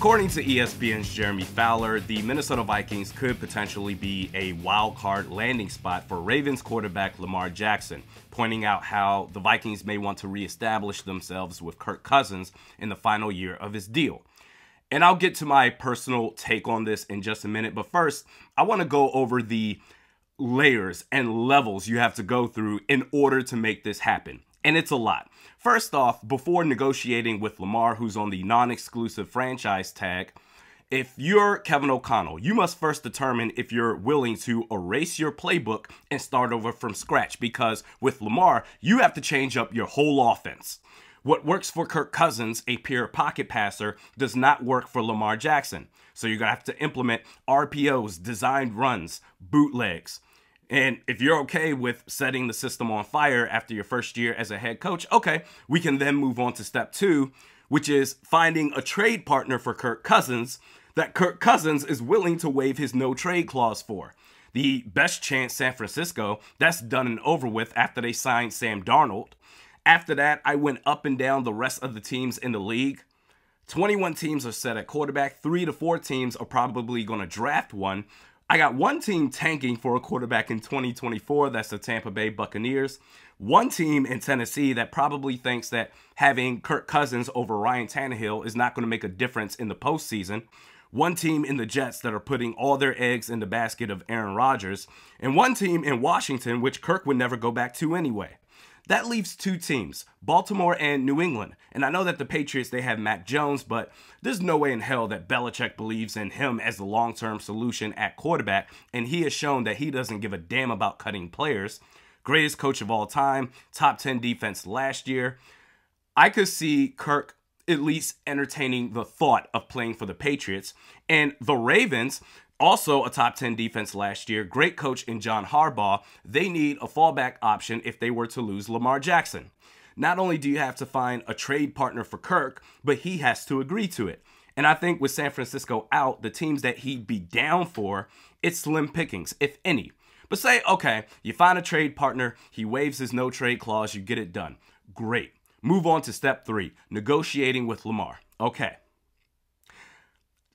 According to ESPN's Jeremy Fowler, the Minnesota Vikings could potentially be a wild card landing spot for Ravens quarterback Lamar Jackson, pointing out how the Vikings may want to reestablish themselves with Kirk Cousins in the final year of his deal. And I'll get to my personal take on this in just a minute, but first, I want to go over the layers and levels you have to go through in order to make this happen. And it's a lot. First off, before negotiating with Lamar, who's on the non-exclusive franchise tag, if you're Kevin O'Connell, you must first determine if you're willing to erase your playbook and start over from scratch, because with Lamar, you have to change up your whole offense. What works for Kirk Cousins, a pure pocket passer, does not work for Lamar Jackson. So you're going to have to implement RPOs, designed runs, bootlegs. And if you're okay with setting the system on fire after your first year as a head coach, okay, we can then move on to step 2, which is finding a trade partner for Kirk Cousins that Kirk Cousins is willing to waive his no trade clause for. The best chance, San Francisco, that's done and over with after they signed Sam Darnold. After that, I went up and down the rest of the teams in the league. 21 teams are set at quarterback. 3 to 4 teams are probably going to draft one. I got one team tanking for a quarterback in 2024. That's the Tampa Bay Buccaneers. One team in Tennessee that probably thinks that having Kirk Cousins over Ryan Tannehill is not going to make a difference in the postseason. One team in the Jets that are putting all their eggs in the basket of Aaron Rodgers. And one team in Washington, which Kirk would never go back to anyway. That leaves 2 teams, Baltimore and New England. And I know that the Patriots, they have Mac Jones, but there's no way in hell that Belichick believes in him as the long-term solution at quarterback. And he has shown that he doesn't give a damn about cutting players. Greatest coach of all time, top 10 defense last year. I could see Kirk at least entertaining the thought of playing for the Patriots. And the Ravens, also a top 10 defense last year, great coach in John Harbaugh, they need a fallback option if they were to lose Lamar Jackson. Not only do you have to find a trade partner for Kirk, but he has to agree to it. And I think with San Francisco out, the teams that he'd be down for, it's slim pickings, if any. But say, okay, you find a trade partner, he waives his no trade clause, you get it done. Great. Move on to step 3, negotiating with Lamar. Okay.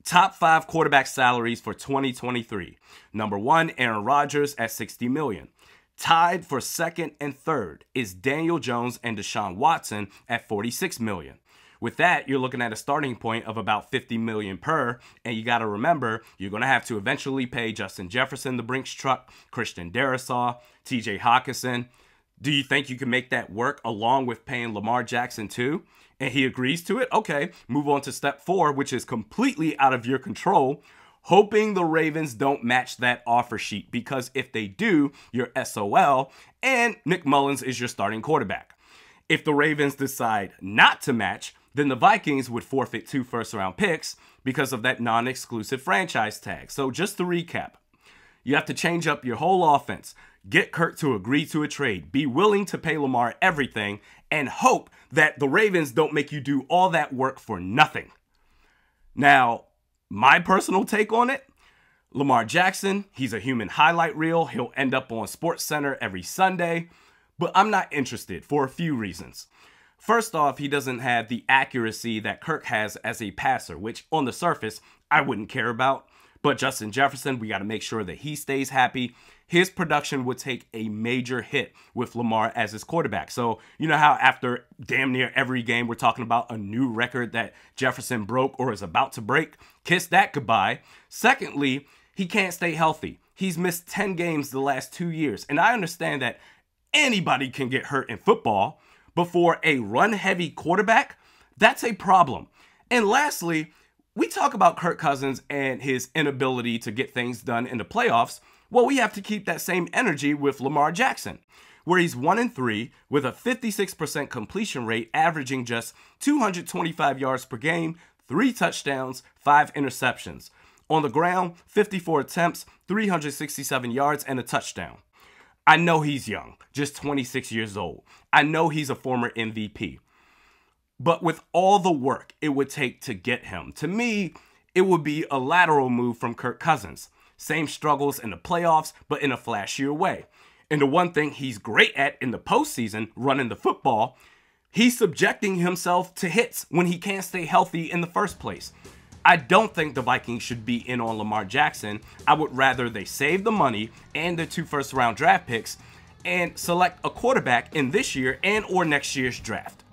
Top 5 quarterback salaries for 2023. Number 1, Aaron Rodgers at $60 million. Tied for second and third is Daniel Jones and Deshaun Watson at $46 million. With that, you're looking at a starting point of about $50 million per, and you got to remember, you're going to have to eventually pay Justin Jefferson the Brinks truck, Christian Darrisaw, TJ Hawkinson. Do you think you can make that work along with paying Lamar Jackson too? And he agrees to it? Okay, move on to step 4, which is completely out of your control. Hoping the Ravens don't match that offer sheet, because if they do, you're SOL, and Nick Mullins is your starting quarterback. If the Ravens decide not to match, then the Vikings would forfeit 2 first-round picks because of that non-exclusive franchise tag. So just to recap, you have to change up your whole offense, get Kirk to agree to a trade, be willing to pay Lamar everything, and hope that the Ravens don't make you do all that work for nothing. Now, my personal take on it, Lamar Jackson, he's a human highlight reel. He'll end up on SportsCenter every Sunday, but I'm not interested for a few reasons. First off, he doesn't have the accuracy that Kirk has as a passer, which on the surface, I wouldn't care about. But Justin Jefferson, we got to make sure that he stays happy. His production would take a major hit with Lamar as his quarterback. So, you know how after damn near every game, we're talking about a new record that Jefferson broke or is about to break? Kiss that goodbye. Secondly, he can't stay healthy. He's missed 10 games the last 2 years. And I understand that anybody can get hurt in football, but for a run-heavy quarterback, that's a problem. And lastly, we talk about Kirk Cousins and his inability to get things done in the playoffs. Well, we have to keep that same energy with Lamar Jackson, where he's 1-3 with a 56% completion rate, averaging just 225 yards per game, 3 touchdowns, 5 interceptions. On the ground, 54 attempts, 367 yards, and a touchdown. I know he's young, just 26 years old. I know he's a former MVP. But with all the work it would take to get him, to me, it would be a lateral move from Kirk Cousins. Same struggles in the playoffs, but in a flashier way. And the one thing he's great at in the postseason, running the football, he's subjecting himself to hits when he can't stay healthy in the first place. I don't think the Vikings should be in on Lamar Jackson. I would rather they save the money and the 2 first-round draft picks and select a quarterback in this year and or next year's draft.